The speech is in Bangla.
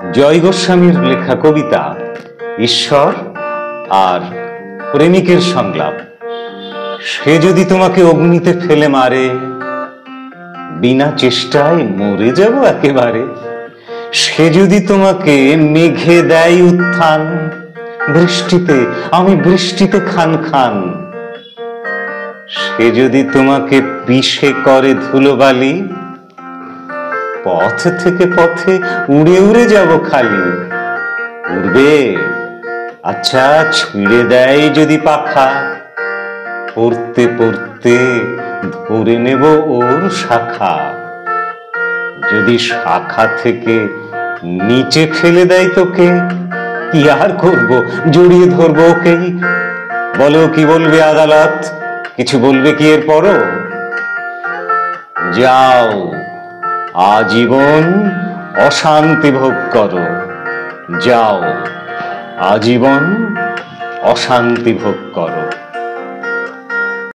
জয় গোস্বামীর লেখা কবিতা ঈশ্বর আর প্রেমিকের সংলাপ। সে যদি তোমাকে অগ্নিতে ফেলে মারে, বিনা চেষ্টায় মরে যাব একেবারে। সে যদি তোমাকে মেঘে দেয় উত্থান, বৃষ্টিতে আমি বৃষ্টিতে খান খান। সে যদি তোমাকে পিষে করে ধুলোবালি, পথ থেকে পথে উড়ে উড়ে যাব খালি। উড়বে, আচ্ছা ছিঁড়ে দেয় যদি পাখা, পড়তে পড়তে ধরে নেব ওর শাখা। যদি শাখা থেকে নিচে ফেলে দেয় তোকে, কি আর করব, জড়িয়ে ধরবো ওকেই। বলো কি বলবে আদালত, কিছু বলবে কি এর পরও? যাও আজীবন অশান্তি ভোগ করো, যাও আজীবন অশান্তি ভোগ করো।